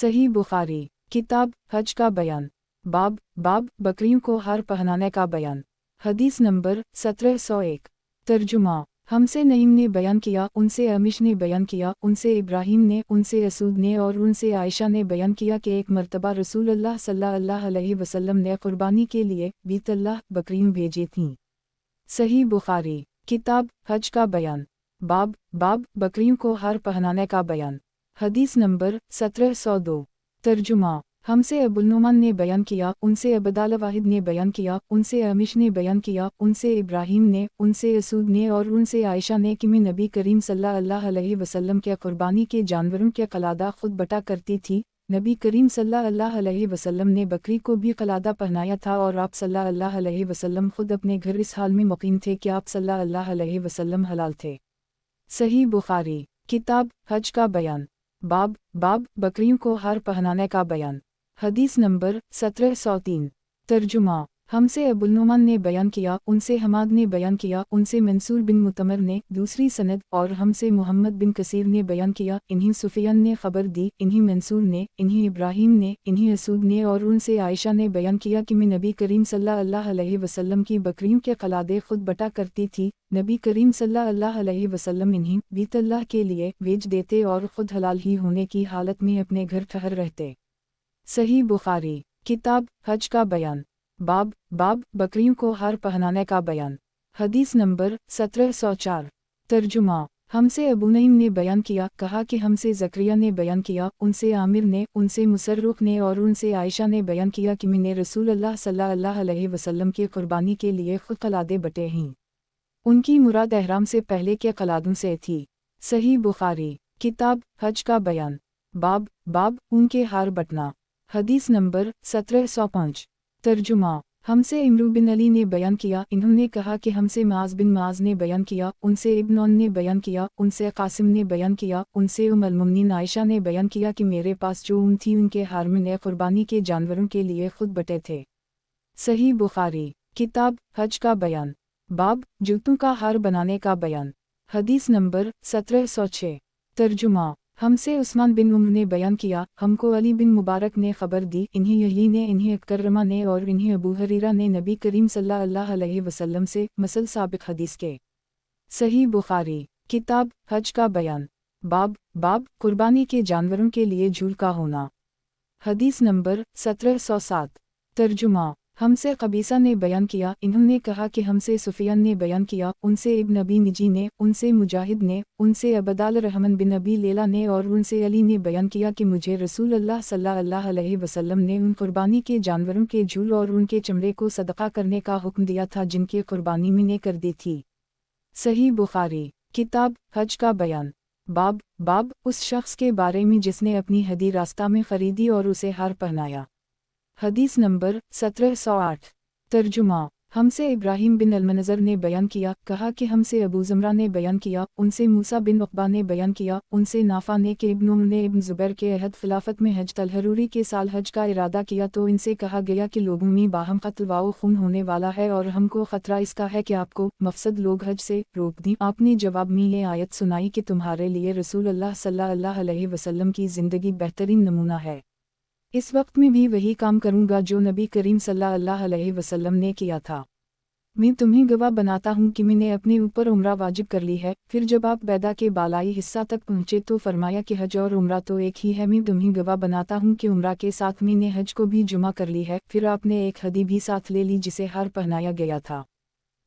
सही बुखारी किताब हज का बयान बाब बकरियों को हार पहनाने का बयान। हदीस नंबर 1701। तर्जुमा। हमसे नईम ने बयान किया, उनसे अमिश ने बयान किया, उनसे इब्राहीम ने, उनसे असूद ने और उनसे आयशा ने बयान किया कि एक मरतबा रसूलुल्लाह सल्लल्लाहु अलैहि वसल्लम ने कुर्बानी के लिए 20 बकरियां भेजी थीं। सही बुखारी किताब हज का बयान बाब बकरियों को हार पहनाने का बयान। हदीस नंबर 1702। तर्जुमा। हमसे अबुल नुमान ने बयान किया, उनसे अबदाल वाहिद ने बयान किया, उनसे अमिश ने बयान किया, उनसे इब्राहीम ने, उनसे असूद ने और उनसे आयशा ने कि मैं नबी करीम सल्लल्लाहु अलैहि वसल्लम के कुर्बानी के जानवरों के कलादा खुद बटा करती थी। नबी करीम सल्लल्लाहु अलैहि वसल्लम ने बकरी को भी कलादा पहनाया था और आप सल्लल्लाहु अलैहि वसल्लम खुद अपने घर इस हाल में मुकीम थे कि आप सल्लल्लाहु अलैहि वसल्लम हलाल थे। सही बुखारी किताब हज का बयान बाब बकरियों को हार पहनाने का बयान। हदीस नंबर 1703। तर्जुमा। हमसे अबुल नुमान ने बयान किया, उनसे हमाद ने बयान किया, उनसे मंसूर बिन मुतमर ने, दूसरी सनद, और हमसे मोहम्मद बिन कसीर ने बयान किया, इन्हीं सुफियान ने खबर दी, इन्हीं मंसूर ने, इन्हीं इब्राहीम ने, इन्हीं असूद ने और उनसे आयशा ने बयान किया कि मैं नबी करीम सल्लल्लाहु अलैहि वसल्लम की बकरियों के कलादे खुद बटा करती थी। नबी करीम सल्लल्लाहु अलैहि वसल्लम इन्हीं 20 के लिए बेच देते और खुद हलाल ही होने की हालत में अपने घर ठहर रहते। सही बुखारी किताब हज का बयान बाब बकरियों को हार पहनाने का बयान। हदीस नंबर 1704। तर्जुमा। हमसे अबू नईम ने बयान किया, कहा कि हमसे ज़करिया ने बयान किया, उनसे आमिर ने, उनसे मुसर्रुख ने और उनसे आयशा ने बयान किया कि मैंने रसूलुल्लाह सल्लल्लाहु अलैहि वसल्लम की कुर्बानी के लिए खुद कलादे बटे हैं। उनकी मुराद एहराम से पहले के कलादों से थी। सही बुखारी किताब हज का बयान बाब उनके हार बटना। हदीस नंबर 1705। तर्जुमा। हमसे इमरू बिन अली ने बयान किया, इन्होंने कहा कि हमसे माज बिन माज ने बयान किया, उनसे इब्न ने बयान किया, उनसे कासिम ने बयान किया, उनसे उम्मुल मोमिनीन आयशा ने बयान किया कि मेरे पास जो ऊन थी उनके हार में कुर्बानी के जानवरों के लिए खुद बटे थे। सही बुखारी किताब हज का बयान बाब जूतों का हार बनाने का बयान। हदीस नंबर 1706। तर्जुमा। हमसे उस्मान बिन उम्र ने बयान किया, हमको अली बिन मुबारक ने खबर दी, इन्हीं यही ने, इन्हीं अकरमा ने और इन्हीं अबू हरीरा ने नबी करीम सल्लल्लाहु अलैहि वसल्लम से मसल साबिक हदीस के। सही बुखारी किताब हज का बयान बाब कुर्बानी के जानवरों के लिए झूल का होना। हदीस नंबर 1707। तर्जुमा। हमसे कबीसा ने बयान किया, इन्होंने कहा कि हमसे सुफियान ने बयान किया, उनसे इब्न अबी निजी ने, उनसे मुजाहिद ने, उनसे अबदाल रहमान बिन अबी लेला ने और उनसे अली ने बयान किया कि मुझे रसूलुल्लाह सल्लल्लाहु अलैहि वसल्लम ने उन कुर्बानी के जानवरों के झूल और उनके चमड़े को सदका करने का हुक्म दिया था जिनकी कुर्बानी मैंने कर दी थी। सही बुखारी किताब हज का बयान बाब उस शख्स के बारे में जिसने अपनी हदी रास्ता में खरीदी और उसे हार पहनाया। हदीस नंबर 1708। तर्जुमा। हमसे इब्राहीम बिन अलमनज़र ने बयान किया, कहा कि हमसे अबू ज़मरा ने बयान किया, उनसे मूसा बिन उक़बा ने बयान किया, उनसे नाफ़ा ने कि इब्न उम्र ने इब्न ज़ुबैर के अहद खिलाफत में हज तलहरूरी के साल हज का इरादा किया तो इनसे कहा गया कि लोगों में बाहम कत्ल व खून होने वाला है और हमको ख़तरा इसका है कि आपको मफसद लोग हज से रोक दी। आपने जवाब में ये आयत सुनाई कि तुम्हारे लिए रसूलुल्लाह सल्लल्लाहु अलैहि वसल्लम की ज़िंदगी बेहतरीन नमूना है। इस वक्त में भी वही काम करूँगा जो नबी करीम सल्लल्लाहु अलैहि वसल्लम ने किया था। मैं तुम्हें गवाह बनाता हूँ कि मैंने अपने ऊपर उम्रा वाजिब कर ली है। फिर जब आप बैदा के बालाई हिस्सा तक पहुँचे तो फरमाया कि हज और उम्रा तो एक ही है। मैं तुम्हें गवाह बनाता हूँ कि उम्रा के साथ मैंने हज को भी जुमा कर ली है। फिर आपने एक हदी भी साथ ले ली जिसे हार पहनाया गया था।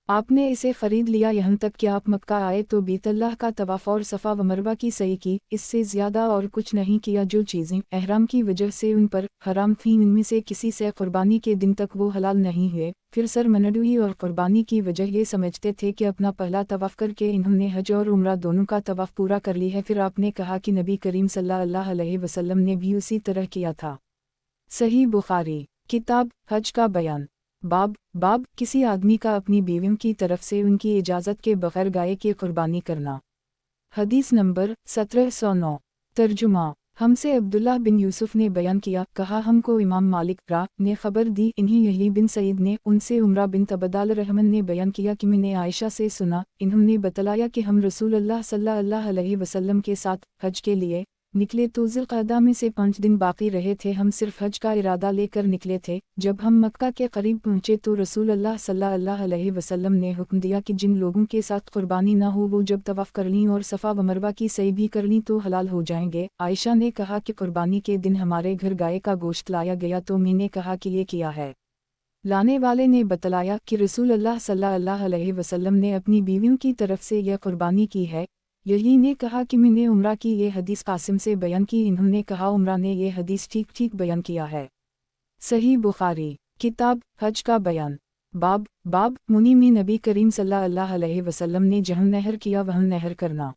आपने इसे ख़रीद लिया यहाँ तक कि आप मक्का आए तो बैतुल्लाह का तवाफ़ और सफ़ा व मरवा की सई की, इससे ज़्यादा और कुछ नहीं किया। जो चीज़ें एहराम की वजह से उन पर हराम थीं उनमें से किसी से कुर्बानी के दिन तक वो हलाल नहीं हुए। फिर सर मनडुई और कुर्बानी की वजह ये समझते थे कि अपना पहला तवाफ़ करके इन्होंने हज और उम्रा दोनों का तवाफ़ पूरा कर ली है। फिर आपने कहा कि नबी करीम सल्लल्लाहु अलैहि वसल्लम ने भी उसी तरह किया था। सही बुखारी किताब हज का बयान बाब किसी आदमी का अपनी बीवियों की तरफ से उनकी इजाज़त के बग़ैर गाय की कुर्बानी करना। हदीस नंबर 1709। तर्जुमा। हमसे अब्दुल्लाह बिन यूसुफ ने बयान किया, कहा हमको इमाम मालिक ने खबर दी, इन्हीं यही बिन सईद ने, उनसे उमरा बिन अबदाल रहमान ने बयान किया कि मैंने आयशा से सुना, इन्होंने बतलाया कि हम रसूलुल्लाह सल्लल्लाहु अलैहि वसल्लम के साथ हज के लिए نکلے تو ذوالقعدہ میں سے 5 دن باقی رہے تھے، ہم صرف حج کا ارادہ لے کر نکلے تھے۔ جب ہم مکہ کے قریب پہنچے تو رسول اللہ صلی اللہ علیہ وسلم نے حکم دیا کہ جن لوگوں کے ساتھ قربانی نہ ہو وہ جب طواف کر لیں اور صفا و مروہ کی سعی بھی کر لیں تو حلال ہو جائیں گے۔ عائشہ نے کہا کہ قربانی کے دن ہمارے گھر گائے کا گوشت لایا گیا تو میں نے کہا کہ یہ کیا ہے؟ لانے والے نے بتلایا کہ رسول اللہ صلی اللہ علیہ وسلم نے اپنی بیویوں کی طرف سے یہ قربانی کی ہے۔ یہی نے کہا کہ میں نے عمرہ کی یہ حدیث قاسم سے بیان کی، انہوں نے کہا عمرہ نے یہ حدیث ٹھیک بیان کیا ہے۔ صحیح بخاری کتاب حج کا بیان باب منی میں نبی کریم صلی اللہ علیہ وسلم نے جہاں نہر کیا وہاں نہر کرنا۔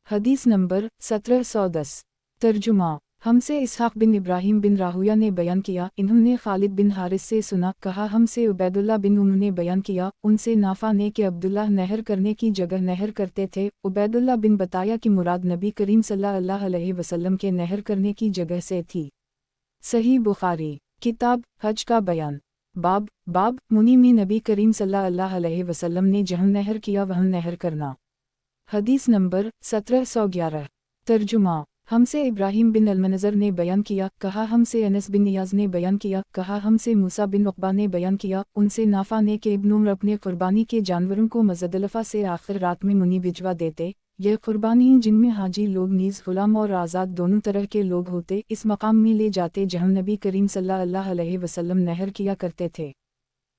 حدیث نمبر 1710 ترجمہ ہم سے اسحاق بن ابراہیم بن راہویہ نے بیان کیا، انہوں نے خالد بن حارث سے سنا، کہا ہم سے عبید اللہ بن عمر نے بیان کیا، ان سے نافع نے کہ عبداللہ نہر کرنے کی جگہ نہر کرتے تھے۔ عبید اللہ بن بتایا کہ مراد نبی کریم صلی اللہ علیہ وسلم کے نہر کرنے کی جگہ سے تھی۔ صحیح بخاری کتاب حج کا بیان باب منی میں نبی کریم صلی اللہ علیہ وسلم نے جہاں نہر کیا وہاں نہر کرنا۔ حدیث نمبر 1711 ترجمہ ہم سے ابراہیم بن المنظر نے بیان کیا، کہا ہم سے انس بن نیاز نے بیان کیا، کہا ہم سے موسیٰ بن عقبہ نے بیان کیا، ان سے نافع نے کہ ابن عمر اپنے قربانی کے جانوروں کو مزدلفہ سے آخر رات میں منی بھجوا دیتے۔ یہ قربانی جن میں حاجی لوگ نیز غلام اور آزاد دونوں طرح کے لوگ ہوتے، اس مقام میں لے جاتے جہاں نبی کریم صلی اللہ علیہ وسلم نہر کیا کرتے تھے۔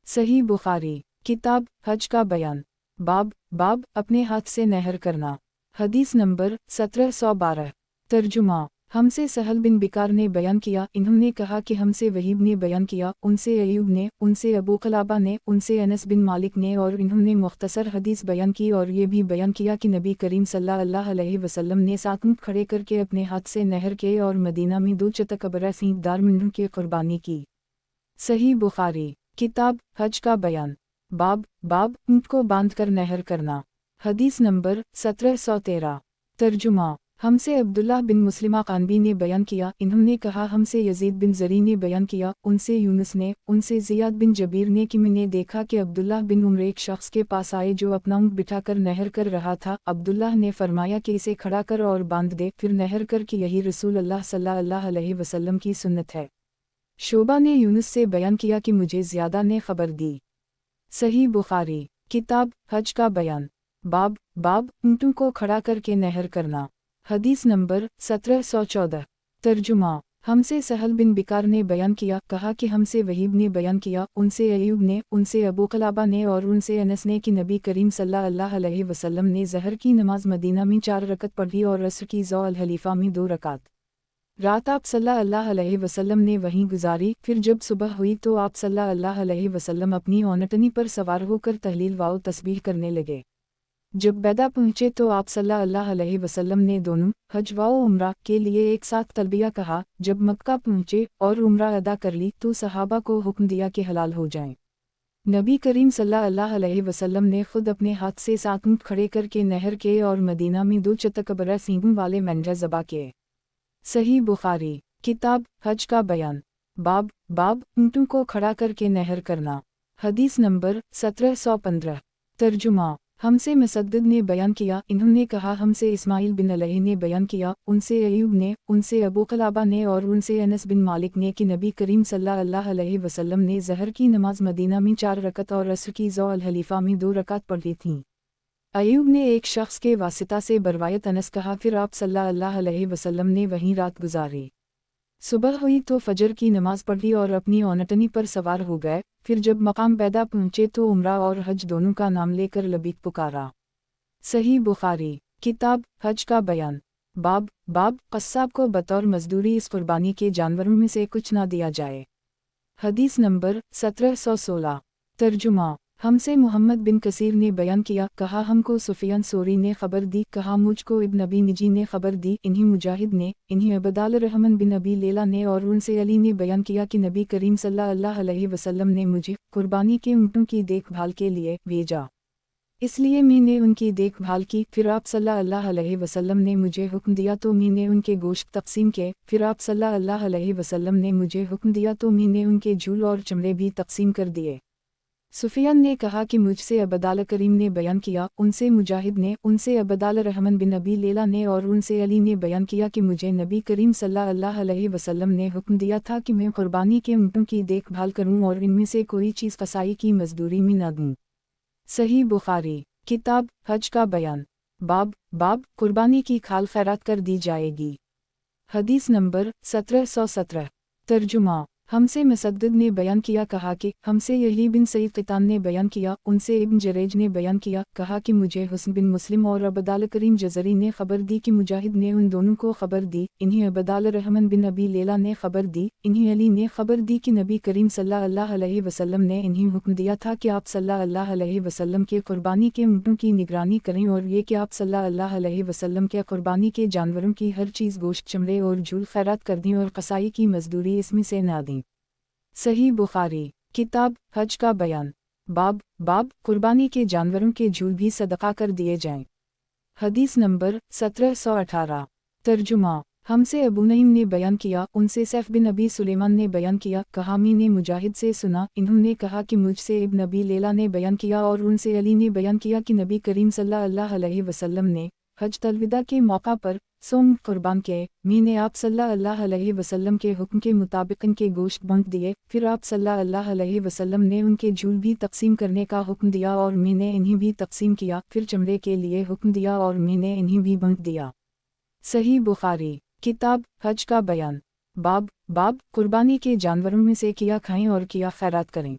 صحیح بخاری کتاب حج کا بیان باب اپنے ہاتھ سے نہر کرنا۔ حدیث نمبر 1712 ترجمہ ہم سے سہل بن بکار نے بیان کیا، انہوں نے کہا کہ ہم سے وہیب نے بیان کیا، ان سے ایوب نے، ان سے ابو قلابہ نے، ان سے انس بن مالک نے، اور انہوں نے مختصر حدیث بیان کی اور یہ بھی بیان کیا کہ نبی کریم صلی اللہ علیہ وسلم نے 7 اونٹ کھڑے کر کے اپنے ہاتھ سے نہر کے اور مدینہ میں 2 چتکبرہ سینگ دار مینڈوں کی قربانی کی۔ صحیح بخاری کتاب حج کا بیان باب اونٹ کو باندھ کر نہر کرنا۔ حدیث نمبر 1713 ترجمہ ہم سے عبداللہ بن مسلمہ قانبی نے بیان کیا، انہوں نے کہا ہم سے یزید بن زری نے بیان کیا، ان سے یونس نے، ان سے زیاد بن جبیر نے کہ میں نے دیکھا کہ عبداللہ بن عمر ایک شخص کے پاس آئے جو اپنا اونٹ بٹھا کر نہر کر رہا تھا۔ عبداللہ نے فرمایا کہ اسے کھڑا کر اور باندھ دے، پھر نہر کر کہ یہی رسول اللہ صلی اللہ علیہ وسلم کی سنت ہے۔ شعبہ نے یونس سے بیان کیا کہ مجھے زیادہ نے خبر دی۔ صحیح بخاری کتاب حج کا بیان باب اونٹوں کو کھڑا کر کے نہر کرنا۔ حدیث نمبر 1714 ترجمہ ہم سے سہل بن بکار نے بیان کیا، کہا کہ ہم سے وہیب نے بیان کیا، ان سے ایوب نے، ان سے ابو قلابہ نے، اور ان سے انس نے کہ نبی کریم صلی اللہ علیہ وسلم نے ظہر کی نماز مدینہ میں 4 رکعت پڑھی اور عصر کی ذو الحلیفہ میں 2 رکعت۔ رات آپ صلی اللہ علیہ وسلم نے وہیں گزاری، پھر جب صبح ہوئی تو آپ صلی اللہ علیہ وسلم اپنی اونٹنی پر سوار ہو کر تہلیل و تسبیح کرنے لگے۔ جب بیدا پہنچے تو آپ صلی اللہ علیہ وسلم نے دونوں حج و عمرہ کے لیے ایک ساتھ تلبیہ کہا۔ جب مکہ پہنچے اور عمرہ ادا کر لی تو صحابہ کو حکم دیا کہ حلال ہو جائیں۔ نبی کریم صلی اللہ علیہ وسلم نے خود اپنے ہاتھ سے 7 اونٹ کھڑے کر کے نہر کے اور مدینہ میں 2 چتکبرہ سینگوں والے مینڈھے ذبح کیے۔ صحیح بخاری کتاب حج کا بیان باب اونٹوں کو کھڑا کر کے نہر کرنا۔ حدیث نمبر 1715 ترجمہ ہم سے مسدد نے بیان کیا، انہوں نے کہا ہم سے اسماعیل بن علیہ نے بیان کیا، ان سے ایوب نے، ان سے ابو قلابہ نے، اور ان سے انس بن مالک نے کہ نبی کریم صلی اللہ علیہ وسلم نے ظہر کی نماز مدینہ میں 4 رکعت اور عصر کی ذو الحلیفہ میں 2 رکعت پڑھی تھیں۔ ایوب نے ایک شخص کے واسطہ سے بروایت انس کہا، پھر آپ صلی اللہ علیہ وسلم نے وہیں رات گزاری۔ صبح ہوئی تو فجر کی نماز پڑھی اور اپنی اونٹنی پر سوار ہو گئے، پھر جب مقام بیدا پہنچے تو عمرہ اور حج دونوں کا نام لے کر لبیک پکارا۔ صحیح بخاری کتاب حج کا بیان باب قصاب کو بطور مزدوری اس قربانی کے جانوروں میں سے کچھ نہ دیا جائے۔ حدیث نمبر 1716 ترجمہ ہم سے محمد بن کثیر نے بیان کیا، کہا ہم کو سفیان ثوری نے خبر دی، کہا مجھ کو ابن ابی نجی نے خبر دی، انہی مجاہد نے، انہی عبدال الرحمن بن ابی لیلہ نے، اور ان سے علی نے بیان کیا کہ نبی کریم صلی اللہ علیہ وسلم نے مجھے قربانی کے اونٹوں کی دیکھ بھال کے لیے بھیجا، اس لیے میں نے ان کی دیکھ بھال کی۔ پھر آپ صلی اللہ علیہ وسلم نے مجھے حکم دیا تو میں نے ان کے گوشت تقسیم کیے۔ پھر آپ صلی اللہ علیہ وسلم نے مجھے حکم دیا تو میں نے ان کے جھول اور چمڑے بھی تقسیم کر دیے۔ सुफियान ने कहा कि मुझसे अबदाल करीम ने बयान किया, उनसे मुजाहिद ने, उनसे अबदाल रहमान बिन अबी लेला ने और उनसे अली ने बयान किया कि मुझे नबी करीम सल्लल्लाहु अलैहि वसल्लम ने हुक्म दिया था कि मैं कुर्बानी के ऊँटों की देखभाल करूँ और इनमें से कोई चीज़ कसाई की मजदूरी में न दूँ। सही बुखारी किताब हज का बयान बाब कुर्बानी की खाल खैरात कर दी जाएगी। हदीस नंबर 1717। तर्जुमा हमसे मुसद्दद ने बयान किया कहा कि हमसे यही बिन सईद क़ितान ने बयान किया, उनसे इब्न जरेज ने बयान किया कहा कि मुझे हुस्न बिन मुस्लिम और अबदाल करीम जज़री ने ख़बर दी कि मुजाहिद ने उन दोनों को ख़बर दी, इन्हीं अबदाल रहमान बिन अबी लेला ने ख़बर दी, इन्हीं अली ने ख़बर दी कि नबी करीम सल्लल्लाहु अलैहि वसल्लम ने इन्हीं हुक्म दिया था कि आप सल्लल्लाहु अलैहि वसल्लम के कुर्बानी के ऊँटों की निगरानी करें और ये कि आप सल्लल्लाहु अलैहि वसल्लम के कुर्बानी के जानवरों की हर चीज़ गोश्त, चमड़े और झूल खैरात कर दें और कसाई की मजदूरी इसमें से ना दें। सही बुखारी किताब हज का बयान बाब कुर्बानी के जानवरों के झूल भी सदका कर दिए जाएं। हदीस नंबर 1718। तर्जुमा हमसे अबू नईम ने बयान किया, उनसे सैफ बिन अबी सुलेमान ने बयान किया कहा मैंने मुजाहिद से सुना, इन्होंने कहा कि मुझसे इब्न अबी लेला ने बयान किया और उनसे अली ने बयान किया कि नबी करीम सल्लल्लाहु अलैहि वसल्लम ने हज तलविदा के मौका पर सोम कुर्बान किए, मैंने आप सल्लल्लाहु अलैहि वसल्लम के हुक्म के मुताबिक इनके गोश्त बांट दिए, फिर आप सल्लल्लाहु अलैहि वसल्लम ने उनके झूल भी तकसीम करने का हुक्म दिया और मैंने इन्हें भी तकसीम किया, फिर चमड़े के लिए हुक्म दिया और मैंने इन्हें भी बांट दिया। सही बुखारी किताब हज का बयान बाब कुर्बानी के जानवरों में से किया खाएं और किया खैरात करें।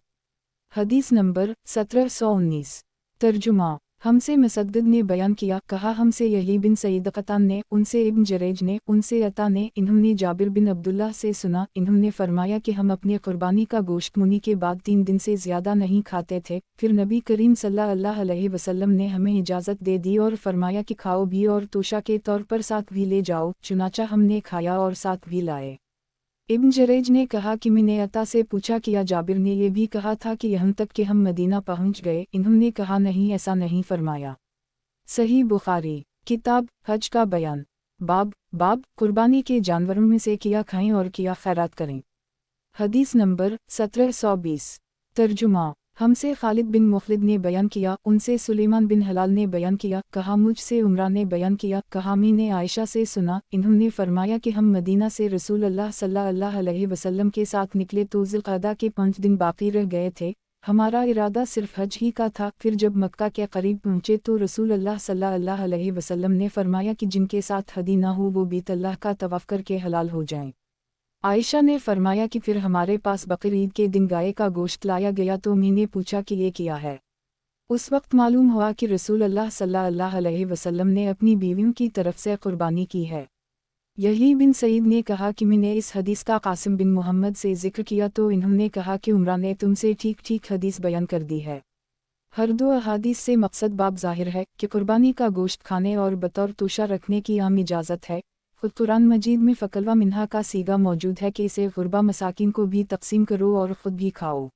हदीस नंबर 1719। तर्जुमा हमसे मुसद्दद ने बयान किया कहा हमसे यही बिन सईद क़तान ने, उनसे इब्न जरेज ने, उनसे अता ने, इन्होंने जाबिर बिन अब्दुल्लाह से सुना, इन्होंने फरमाया कि हम अपने कुर्बानी का गोश्त मुनी के बाद 3 दिन से ज़्यादा नहीं खाते थे, फिर नबी करीम सल्लल्लाहु अलैहि वसल्लम ने हमें इजाज़त दे दी और फरमाया कि खाओ भी और तोशा के तौर पर साथ भी ले जाओ, चुनाचा हमने खाया और साथ भी लाए। इब्न जरेज ने कहा कि मैंने अता से पूछा किया जाबिर ने यह भी कहा था कि यहाँ तक कि हम मदीना पहुँच गए, इन्होंने कहा नहीं ऐसा नहीं फरमाया। सही बुखारी किताब हज का बयान बाब कुर्बानी के जानवरों में से किया खाएं और किया खैरात करें। हदीस नंबर 1720। तर्जुमा हमसे खालिद बिन मुखलिद ने बयान किया, उनसे सुलेमान बिन हलाल ने बयान किया कहा मुझसे उमरा ने बयान किया कहा मैंने आयशा से सुना, इन्होंने फरमाया कि हम मदीना से रसूल अल्लाह सल्लल्लाहु अलैहि वसल्लम के साथ निकले तो ज़िलक़अदा के 5 दिन बाकी रह गए थे, हमारा इरादा सिर्फ हज ही का था, फिर जब मक्का के करीब पहुँचे तो रसूल अल्लाह सल्लल्लाहु अलैहि वसल्लम ने फरमाया कि जिनके साथ हदी ना हो वो बीत अल्लाह का तवाफ़ करके हलाल हो जाएं। आयशा ने फरमाया कि फिर हमारे पास बकर ईद के दिन गाय का गोश्त लाया गया तो मैंने पूछा कि ये क्या है। उस वक्त मालूम हुआ कि रसूल अल्लाह सल्लल्लाहु अलैहि वसल्लम ने अपनी बीवियों की तरफ से कुर्बानी की है। यही बिन सईद ने कहा कि मैंने इस हदीस का कासिम बिन मोहम्मद से जिक्र किया तो इन्होंने कहा कि उमरा ने तुमसे ठीक ठीक हदीस बयान कर दी है। हर दो अहादीस से मकसद बाब ज़ाहिर है कि कुर्बानी का गोश्त खाने और बतौर तोशा रखने की आम इजाज़त है। खुद कुरान मजीद में फ़कलवा मिन्हा का सीगा मौजूद है कि इसे गुरबा मसाकिन को भी तकसीम करो और ख़ुद भी खाओ।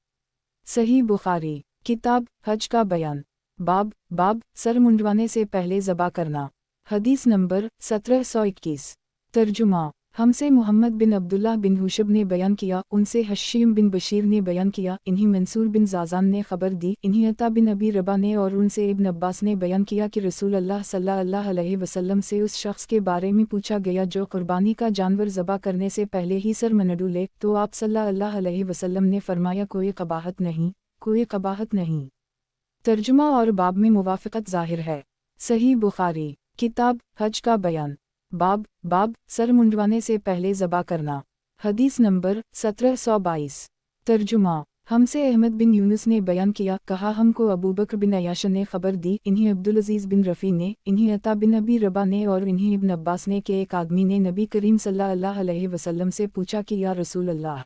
सही बुखारी किताब हज का बयान बाब सर मुंडवाने से पहले ज़बा करना। हदीस नंबर 1721। तर्जुमा हमसे मोहम्मद बिन अब्दुल्लाह बिन हुशब ने बयान किया, उनसे हशीम बिन बशीर ने बयान किया, इन्हीं मंसूर बिन ज़ाज़ान ने ख़बर दी, इन्हीं अता बिन अबी रबा ने और उनसे इब्न अब्बास ने बयान किया कि रसूल अल्लाह सल्लल्लाहु अलैहि वसल्लम से उस शख्स के बारे में पूछा गया जो कुर्बानी का जानवर ज़बा करने से पहले ही सर मनडू ले, तो आप सल्लल्लाहु अलैहि वसल्लम ने फरमाया कोई कबाहत नहीं, कोई कबाहत नहीं। तर्जुमा और बाब में मुवाफ़क़त ज़ाहिर है। सही बुखारी किताब हज का बयान बाब सर मुंडवाने से पहले ज़बा करना। हदीस नंबर 1722। तर्जुमा हमसे अहमद बिन यूनुस ने बयान किया, कहा हमको अबू बकर बिन अयाश ने ख़बर दी, इन्हीं अब्दुल अज़ीज़ बिन रफ़ी ने, इन्हीं अता बिन अबी रबा ने और इन्हीं इब्न अब्बास ने कि एक आदमी ने नबी करीम सल्लल्लाहु अलैहि वसल्लम से पूछा कि या रसूल अल्लाह,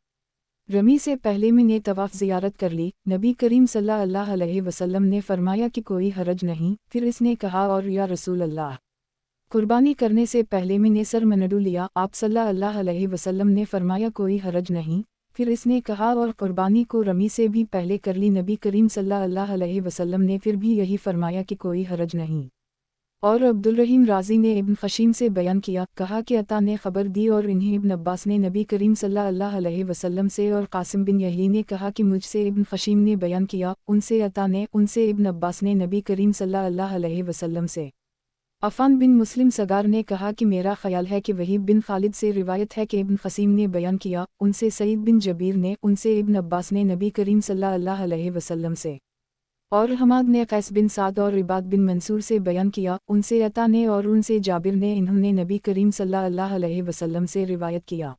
रमी से पहले मैंने तवाफ़ ज़ियारत कर ली। नबी करीम सल्लल्लाहु अलैहि वसल्लम ने फरमाया कि कोई हरज नहीं। फिर इसने कहा और या रसूल अल्लाह, कुर्बानी करने से पहले मैंने सर मनडू लिया। आप सल्लल्लाहु अलैहि वसल्लम ने फरमाया कोई हरज नहीं। फिर इसने कहा और कुर्बानी को रमी से भी पहले कर ली। नबी करीम सल्लल्लाहु अलैहि वसल्लम ने फिर भी यही फरमाया कि कोई हरज नहीं। اور عبدالرحیم رازی نے ابن خشیم سے بیان کیا، کہا کہ عطا نے خبر دی اور انہیں ابن عباس نے نبی کریم صلی اللہ علیہ وسلم سے، اور قاسم بن یحیی نے کہا کہ مجھ سے ابن خشیم نے بیان کیا، ان سے عطا نے، ان سے ابن عباس نے نبی کریم صلی اللہ علیہ وسلم سے۔ عفان بن مسلم صغار نے کہا کہ میرا خیال ہے کہ وہیب بن خالد سے روایت ہے کہ ابن خشیم نے بیان کیا، ان سے سعید بن جبیر نے، ان سے ابن عباس نے نبی کریم صلی اللہ علیہ وسلم سے، اور حماد نے قیس بن سعد اور عباد بن منصور سے بیان کیا، ان سے عطا نے، اور ان سے جابر نے، انہوں نے نبی کریم صلی اللہ علیہ وسلم سے روایت کیا۔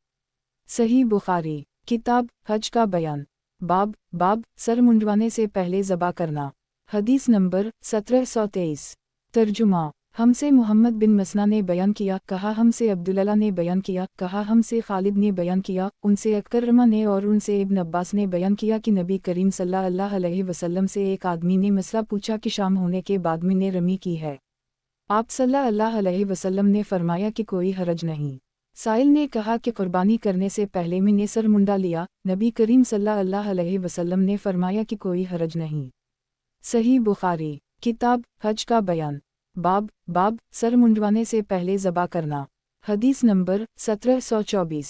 صحیح بخاری، کتاب حج کا بیان، باب سر منڈوانے سے پہلے ذبح کرنا۔ حدیث نمبر 1723۔ ترجمہ: ہم سے محمد بن مسنہ نے بیان کیا، کہا ہم سے عبداللہ نے بیان کیا، کہا ہم سے خالد نے بیان کیا، ان سے اکرمہ نے، اور ان سے ابن عباس نے بیان کیا کہ نبی کریم صلی اللہ علیہ وسلم سے ایک آدمی نے مسئلہ پوچھا کہ شام ہونے کے بعد میں نے رمی کی ہے۔ آپ صلی اللہ علیہ وسلم نے فرمایا کہ کوئی حرج نہیں۔ سائل نے کہا کہ قربانی کرنے سے پہلے میں نے سر منڈا لیا، نبی کریم صلی اللہ علیہ وسلم نے فرمایا کہ کوئی حرج نہیں۔ صحیح بخاری، کتاب حج کا بیان، باب سر منڈوانے سے پہلے ذبح کرنا۔ حدیث نمبر 1724۔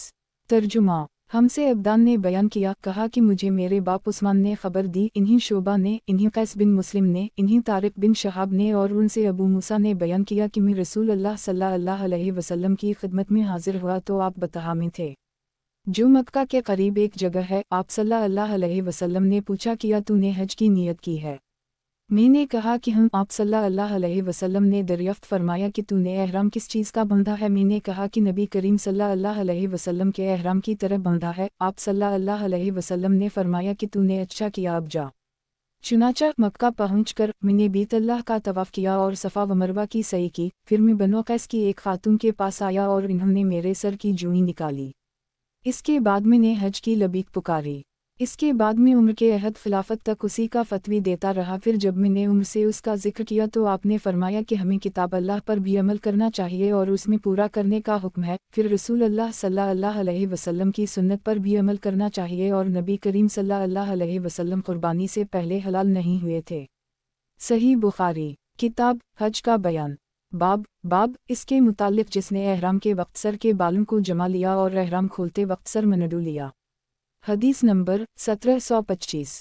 ترجمہ: ہم سے عبدان نے بیان کیا، کہا کہ مجھے میرے باپ عثمان نے خبر دی، انہیں شعبہ نے، انہیں قیس بن مسلم نے، انہیں طارق بن شہاب نے، اور ان سے ابو موسیٰ نے بیان کیا کہ میں رسول اللہ صلی اللہ علیہ وسلم کی خدمت میں حاضر ہوا تو آپ بطحا میں تھے، جو مکہ کے قریب ایک جگہ ہے۔ آپ صلی اللہ علیہ وسلم نے پوچھا، کیا تو نے حج کی نیت کی ہے؟ میں نے کہا کہ ہم۔ آپ صلی اللہ علیہ وسلم نے دریافت فرمایا کہ تو نے احرام کس چیز کا بندھا ہے؟ میں نے کہا کہ نبی کریم صلی اللہ علیہ وسلم کے احرام کی طرح بندھا ہے۔ آپ صلی اللہ علیہ وسلم نے فرمایا کہ تو نے اچھا کیا، اب جا۔ چنانچہ مکہ پہنچ کر میں نے بیت اللہ کا طواف کیا اور صفا و مروہ کی سعی کی، پھر میں بنو قیس کی ایک خاتون کے پاس آیا اور انہوں نے میرے سر کی جوئیں نکالی۔ اس کے بعد میں نے حج کی لبیک پکاری۔ اس کے بعد میں عمر کے عہد خلافت تک اسی کا فتوی دیتا رہا۔ پھر جب میں نے عمر سے اس کا ذکر کیا تو آپ نے فرمایا کہ ہمیں کتاب اللہ پر بھی عمل کرنا چاہیے اور اس میں پورا کرنے کا حکم ہے۔ پھر رسول اللہ صلی اللہ علیہ وسلم کی سنت پر بھی عمل کرنا چاہیے، اور نبی کریم صلی اللہ علیہ وسلم قربانی سے پہلے حلال نہیں ہوئے تھے۔ صحیح بخاری، کتاب حج کا بیان، باب اس کے متعلق جس نے احرام کے وقت سر کے بالوں کو جما لیا اور احرام کھولتے وقت سر منڈو لیا۔ حدیث نمبر 1725۔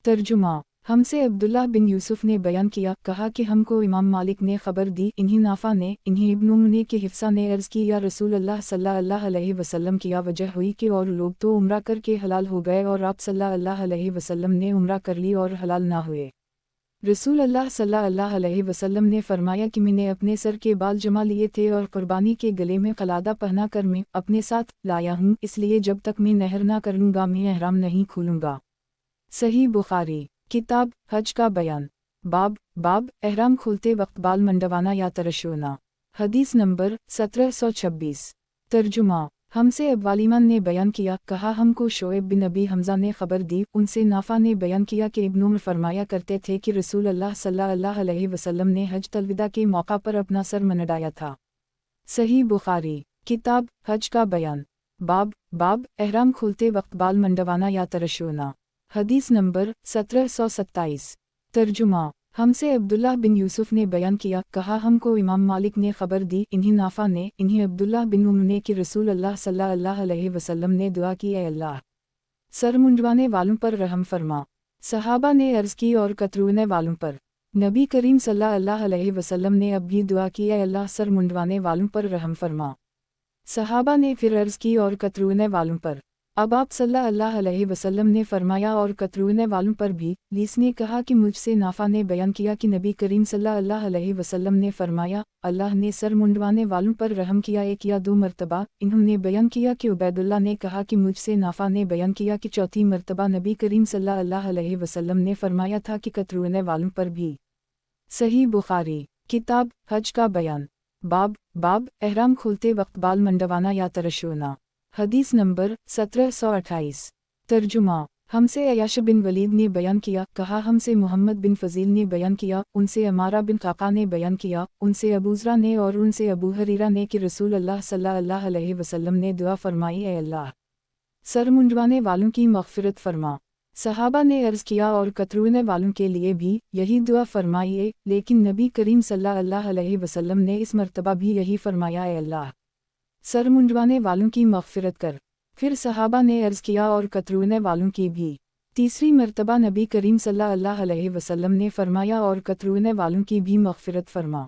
ترجمہ: ہم سے عبداللہ بن یوسف نے بیان کیا، کہا کہ ہم کو امام مالک نے خبر دی، انہیں نافع نے، انہیں ابن عمر نے، کہ حفصہ نے عرض کی، یا رسول اللہ صلی اللہ علیہ وسلم کیا وجہ ہوئی کہ اور لوگ تو عمرہ کر کے حلال ہو گئے اور آپ صلی اللہ علیہ وسلم نے عمرہ کر لی اور حلال نہ ہوئے۔ رسول اللہ صلی اللہ علیہ وسلم نے فرمایا کہ میں نے اپنے سر کے بال جما لیے تھے اور قربانی کے گلے میں قلادہ پہنا کر میں اپنے ساتھ لایا ہوں، اس لیے جب تک میں نہر نہ کر لوں گا میں احرام نہیں کھولوں گا۔ صحیح بخاری، کتاب حج کا بیان، باب احرام کھولتے وقت بال منڈوانا یا ترشونا۔ حدیث نمبر 1726۔ ترجمہ: ہم سے ابوالیمان نے بیان کیا، کہا ہم کو شعیب بن ابی حمزہ نے خبر دی، ان سے نافع نے بیان کیا کہ ابن عمر فرمایا کرتے تھے کہ رسول اللہ صلی اللہ علیہ وسلم نے حج الوداع کے موقع پر اپنا سر منڈایا تھا۔ صحیح بخاری، کتاب حج کا بیان، باب احرام کھولتے وقت بال منڈوانا یا ترشونا۔ حدیث نمبر 1727۔ ترجمہ: ہم سے عبداللہ بن یوسف نے بیان کیا، کہا ہم کو امام مالک نے خبر دی، انہیں نافع نے، انہیں عبداللہ بن عمر نے، کہ رسول اللہ صلی اللہ علیہ وسلم نے دعا کی، اے اللہ، سر منڈوانے والوں پر رحم فرما۔ صحابہ نے عرض کی، اور کترونے والوں پر؟ نبی کریم صلی اللہ علیہ وسلم نے اب بھی دعا کی، اے اللہ سر منڈوانے والوں پر رحم فرما۔ صحابہ نے پھر عرض کی، اور کترونے والوں پر؟ اب آپ صلی اللہ علیہ وسلم نے فرمایا، اور کترونے والوں پر بھی۔ لیس نے کہا کہ مجھ سے نافع نے بیان کیا کہ نبی کریم صلی اللہ علیہ وسلم نے فرمایا، اللہ نے سر منڈوانے والوں پر رحم کیا 1 یا 2 مرتبہ۔ انہوں نے بیان کیا کہ عبید اللہ نے کہا کہ مجھ سے نافع نے بیان کیا کہ 4تھی مرتبہ نبی کریم صلی اللہ علیہ وسلم نے فرمایا تھا کہ کترونے والوں پر بھی۔ صحیح بخاری، کتاب حج کا بیان، باب احرام کھولتے وقت بال منڈوانا یا ترشونا۔ حدیث نمبر 1728۔ ترجمہ: ہم سے عیاش بن ولید نے بیان کیا، کہا ہم سے محمد بن فضیل نے بیان کیا، ان سے عمارہ بن قعقاع نے بیان کیا، ان سے ابو ذرا نے، اور ان سے ابو ہریرہ نے، کہ رسول اللہ صلی اللہ علیہ وسلم نے دعا فرمائی، اے اللہ سر منڈوانے والوں کی مغفرت فرما۔ صحابہ نے عرض کیا اور کترانے والوں کے لیے بھی یہی دعا فرمائیے، لیکن نبی کریم صلی اللہ علیہ وسلم نے اس مرتبہ بھی یہی فرمایا، اے اللہ سر منڈوانے والوں کی مغفرت کر۔ پھر صحابہ نے عرض کیا اور کترانے والوں کی بھی۔ تیسری مرتبہ نبی کریم صلی اللہ علیہ وسلم نے فرمایا اور کترانے والوں کی بھی مغفرت فرما۔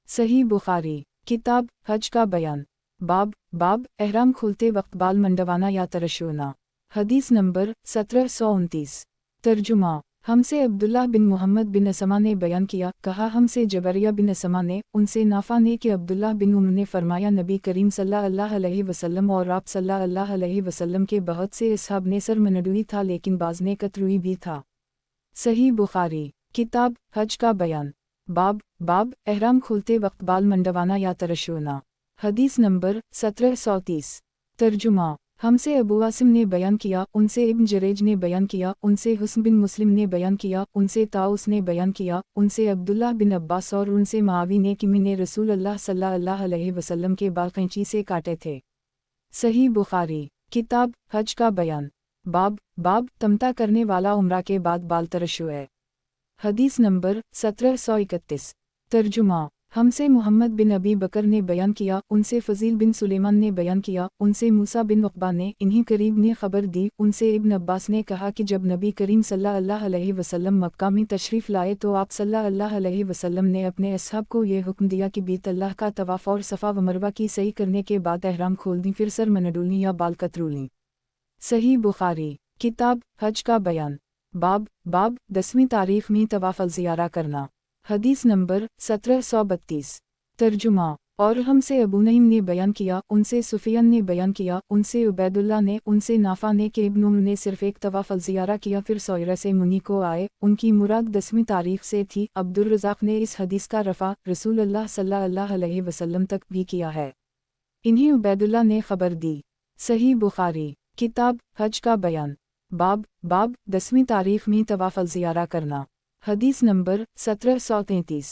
صحیح بخاری، کتاب حج کا بیان، باب احرام کھولتے وقت بال منڈوانا یا ترشونا۔ حدیث نمبر 1729۔ ترجمہ: ہم سے عبداللہ بن محمد بن اسما نے بیان کیا، کہا ہم سے جبریہ بن اسما نے، ان سے نافع نے کہ عبداللہ بن عمر نے فرمایا، نبی کریم صلی اللہ علیہ وسلم اور آپ صلی اللہ علیہ وسلم کے بہت سے اصحاب نے سر منڈوئی تھا لیکن بعض نے کتروئی بھی تھا۔ صحیح بخاری، کتاب حج کا بیان، باب احرام کھولتے وقت بال منڈوانا یا ترشونا۔ حدیث نمبر 1730۔ ترجمہ: ہم سے ابو عاصم نے بیان کیا، ان سے ابن جریج نے بیان کیا، ان سے حسن بن مسلم نے بیان کیا، ان سے طاؤس نے بیان کیا، ان سے عبداللہ بن عباس اور ان سے معاویہ نے کہ میں نے رسول اللہ صلی اللہ علیہ وسلم کے بال قینچی سے کاٹے تھے۔ صحیح بخاری، کتاب حج کا بیان، باب تمتع کرنے والا عمرہ کے بعد بال ترشوئے۔ حدیث نمبر 1731۔ ترجمہ: ہم سے محمد بن ابی بکر نے بیان کیا، ان سے فضیل بن سلیمان نے بیان کیا، ان سے موسیٰ بن عقبہ نے، انہی قریب نے خبر دی، ان سے ابن عباس نے کہا کہ جب نبی کریم صلی اللہ علیہ وسلم مکہ میں تشریف لائے تو آپ صلی اللہ علیہ وسلم نے اپنے اصحاب کو یہ حکم دیا کہ بیت اللہ کا طواف اور صفا و مروہ کی سعی کرنے کے بعد احرام کھول دیں، پھر سر منڈولیں یا بال کترولیں۔ صحیح بخاری، کتاب حج کا بیان، باب 10ویں تاریخ میں طواف الزیارہ کرنا۔ حدیث نمبر 1732۔ ترجمہ: اور ہم سے ابو نعیم نے بیان کیا، ان سے سفیان نے بیان کیا، ان سے عبید اللہ نے، ان سے نافع نے کہ ابن عمر نے صرف ایک طواف الزیارہ کیا پھر سویرہ سے منی کو آئے، ان کی مراد 10ویں تاریخ سے تھی۔ عبدالرزاق نے اس حدیث کا رفع رسول اللہ صلی اللہ علیہ وسلم تک بھی کیا ہے، انہیں عبید اللہ نے خبر دی۔ صحیح بخاری، کتاب حج کا بیان، باب 10ویں تاریخ میں طواف الزیارہ کرنا۔ حدیث نمبر 1733۔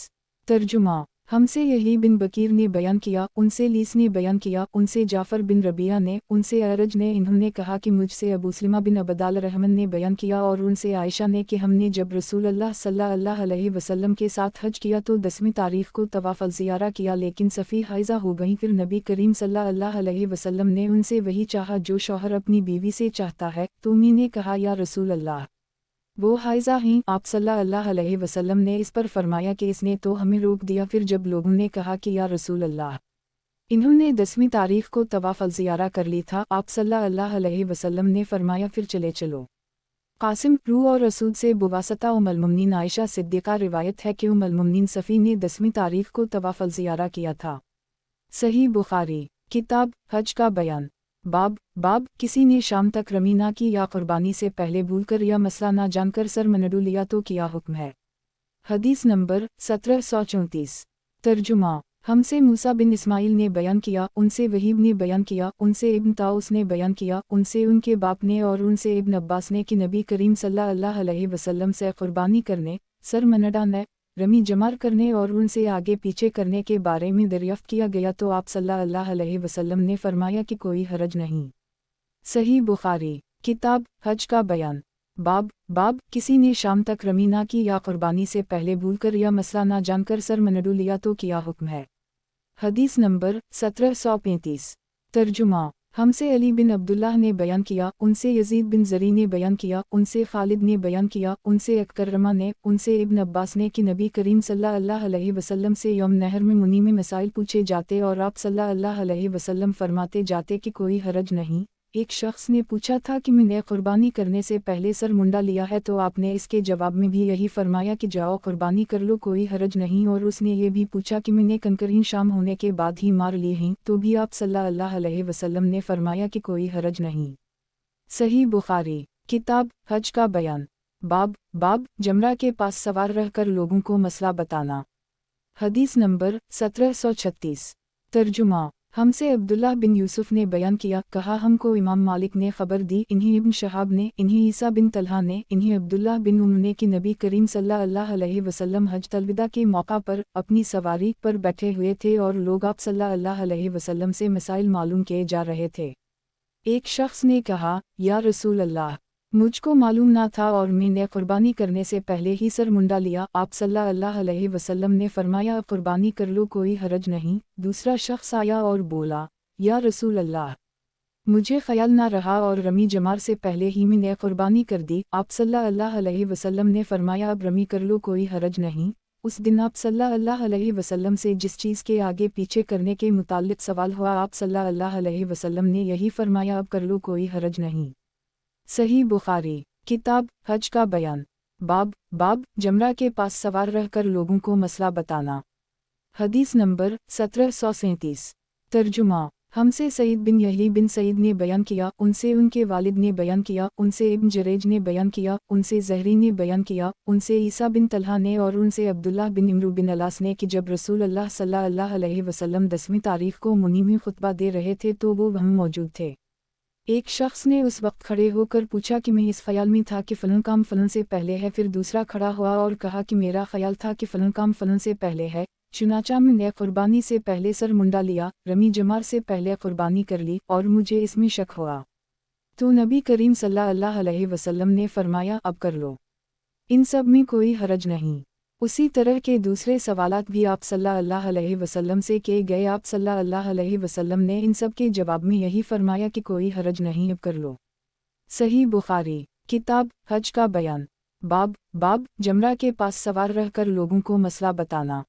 ترجمہ: ہم سے یحییٰ بن بکیر نے بیان کیا، ان سے لیث نے بیان کیا، ان سے جعفر بن ربیعہ نے، ان سے اعرج نے، انہوں نے کہا کہ مجھ سے ابو سلمہ بن عبد الرحمن نے بیان کیا اور ان سے عائشہ نے کہ ہم نے جب رسول اللہ صلی اللہ علیہ وسلم کے ساتھ حج کیا تو 10ویں تاریخ کو طواف الزیارہ کیا، لیکن صفی حائضہ ہو گئیں، پھر نبی کریم صلی اللہ علیہ وسلم نے ان سے وہی چاہا جو شوہر اپنی بیوی سے چاہتا ہے، تو میں نے کہا یا رسول اللہ وہ حائضہ ہیں، آپ صلی اللہ علیہ وسلم نے اس پر فرمایا کہ اس نے تو ہمیں روک دیا، پھر جب لوگوں نے کہا کہ یا رسول اللہ انہوں نے 10ویں تاریخ کو طواف الزیارہ کر لی تھا، آپ صلی اللہ علیہ وسلم نے فرمایا پھر چلو۔ قاسم روح اور رسول سے بواسطہ ام المؤمنین عائشہ صدیقہ روایت ہے کہ ام المؤمنین صفی نے 10ویں تاریخ کو طواف الزیارہ کیا تھا۔ صحیح بخاری، کتاب حج کا بیان، باب کسی نے شام تک رمی نہ کی یا قربانی سے پہلے بھول کر یا مسئلہ نہ جان کر سر منڈو لیا تو کیا حکم ہے۔ حدیث نمبر 1734۔ ترجمہ: ہم سے موسیٰ بن اسماعیل نے بیان کیا، ان سے وہیب نے بیان کیا، ان سے ابن طاؤس نے بیان کیا، ان سے ان کے باپ نے اور ان سے ابن عباس نے کہ نبی کریم صلی اللہ علیہ وسلم سے قربانی کرنے، سر منڈانے، رمی جمار کرنے اور ان سے آگے پیچھے کرنے کے بارے میں دریافت کیا گیا تو آپ صلی اللہ علیہ وسلم نے فرمایا کہ کوئی حرج نہیں۔ صحیح بخاری، کتاب حج کا بیان، باب کسی نے شام تک رمی نہ کی یا قربانی سے پہلے بھول کر یا مسئلہ نہ جان کر سر منڈو لیا تو کیا حکم ہے۔ حدیث نمبر 1735۔ ترجمہ: ہم سے علی بن عبداللہ نے بیان کیا، ان سے یزید بن زری نے بیان کیا، ان سے خالد نے بیان کیا، ان سے اکرمہ نے، ان سے ابن عباس نے کہ نبی کریم صلی اللہ علیہ وسلم سے یوم نہر میں منی میں مسائل پوچھے جاتے اور آپ صلی اللہ علیہ وسلم فرماتے جاتے کہ کوئی حرج نہیں۔ ایک شخص نے پوچھا تھا کہ میں نے قربانی کرنے سے پہلے سر منڈا لیا ہے تو آپ نے اس کے جواب میں بھی یہی فرمایا کہ جاؤ قربانی کر لو، کوئی حرج نہیں، اور اس نے یہ بھی پوچھا کہ میں نے کنکریں شام ہونے کے بعد ہی مار لی ہیں تو بھی آپ صلی اللہ علیہ وسلم نے فرمایا کہ کوئی حرج نہیں۔ صحیح بخاری، کتاب حج کا بیان، باب جمرہ کے پاس سوار رہ کر لوگوں کو مسئلہ بتانا۔ حدیث نمبر 1736۔ ترجمہ: ہم سے عبداللہ بن یوسف نے بیان کیا، کہا ہم کو امام مالک نے خبر دی، انہیں ابن شہاب نے، انہیں عیسیٰ بن طلحہ نے، انہیں عبداللہ بن عمر نے کہ نبی کریم صلی اللہ علیہ وسلم حجۃ الوداع کے موقع پر اپنی سواری پر بیٹھے ہوئے تھے اور لوگ آپ صلی اللہ علیہ وسلم سے مسائل معلوم کیے جا رہے تھے۔ ایک شخص نے کہا، یا رسول اللہ، मुझ को मालूम ना था और मैंने कुर्बानी करने से पहले ही सर मुंडा लिया। आप सल्लल्लाहु अलैहि वसल्लम ने फरमाया, अब कुर्बानी कर लो, कोई हरज नहीं। दूसरा शख्स आया और बोला, या रसूल अल्लाह, मुझे ख्याल ना रहा और रमी जमार से पहले ही मैंने कुर्बानी कर दी। आप सल्लल्लाहु अलैहि वसल्लम ने फरमाया, अब रमी कर लो, कोई हरज नहीं। उस दिन आप सल्लल्लाहु अलैहि वसल्लम से जिस चीज़ के आगे पीछे करने के मुताल्लिक सवाल हुआ, आप सल्लल्लाहु अलैहि वसल्लम ने यही फरमाया, अब कर लो, कोई हरज नहीं। सही बुखारी किताब हज का बयान। बाब जमरा के पास सवार रहकर लोगों को मसला बताना। हदीस नंबर 1737। तर्जुमा। हमसे सईद बिन यही बिन सईद ने बयान किया, उनसे उनके वालिद ने बयान किया, उनसे इब्न जरेज ने बयान किया, उनसे ज़हरी ने बयान किया, उनसे ईसा बिन तलहा ने और उनसे अब्दुल्लाह बिन इमरू बिन अलास ने कि जब रसूल अल्लाह सल्लल्लाहु अलैहि वसल्लम 10वीं तारीख को मुनी में खुतबा दे रहे थे तो वो वहाँ मौजूद थे। एक शख्स ने उस वक्त खड़े होकर पूछा कि मैं इस ख्याल में था कि फ़लन काम फ़लन से पहले है। फिर दूसरा खड़ा हुआ और कहा कि मेरा ख्याल था कि फ़लन काम फ़लन से पहले है। चुनाचा मैंने कुर्बानी से पहले सर मुंडा लिया, रमी जमार से पहले कुर्बानी कर ली और मुझे इसमें शक हुआ। तो नबी करीम सल्लल्लाहु अलैहि वसल्लम ने फरमाया, अब कर लो, इन सब में कोई हरज नहीं। उसी तरह के दूसरे सवालात भी आप सल्लल्लाहु अलैहि वसल्लम से किए गए। आप सल्लल्लाहु अलैहि वसल्लम ने इन सब के जवाब में यही फरमाया कि कोई हरज नहीं, अब कर लो। सही बुखारी किताब हज का बयान। बाब जमरा के पास सवार रहकर लोगों को मसला बताना।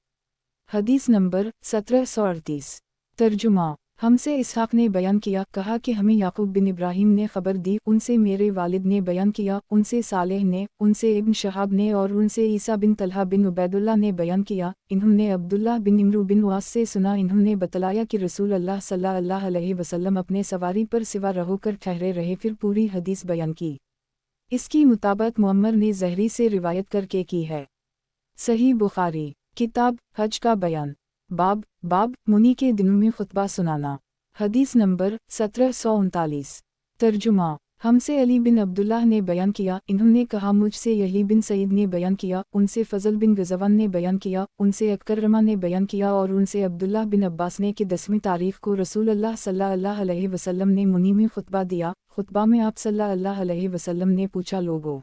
हदीस नंबर 1738। तर्जुमा। हमसे इसहाक ने बयान किया, कहा कि हमें याकूब बिन इब्राहिम ने खबर दी, उनसे मेरे वालिद ने बयान किया, उनसे सालेह ने, उनसे इब्न शहाब ने और उनसे ईसा बिन तलहा बिन उबैदुल्लाह ने बयान किया। इन्होंने अब्दुल्लाह बिन इमरू बिन वास से सुना, इन्होंने बतलाया कि रसूल अल्लाह सल्लल्लाहु अलैहि वसल्लम अपने सवारी पर सिवा रहोकर ठहरे रहे। फिर पूरी हदीस बयान की। इसकी मुताबिक मुअम्मर ने ज़हरी से रिवायत करके की है। सही बुखारी किताब हज का बयान। बाब मुनी के दिनों में खुतबा सुनाना। हदीस नंबर 1739। तर्जुमा। हमसे अली बिन अब्दुल्लाह ने बयान किया, इन्होंने कहा मुझसे यही बिन सईद ने बयान किया, उनसे फ़ज़ल बिन गज़वान ने बयान किया, उनसे अकरमा ने बयान किया और उनसे अब्दुल्लाह बिन अब्बास ने कि 10वीं तारीख को रसूल अल्लाह सल्लल्लाहु अलैहि वसल्लम ने मुनी में खुतबा दिया। खुतबा में आप सल्लल्लाहु अलैहि वसल्लम ने पूछा, लोगों,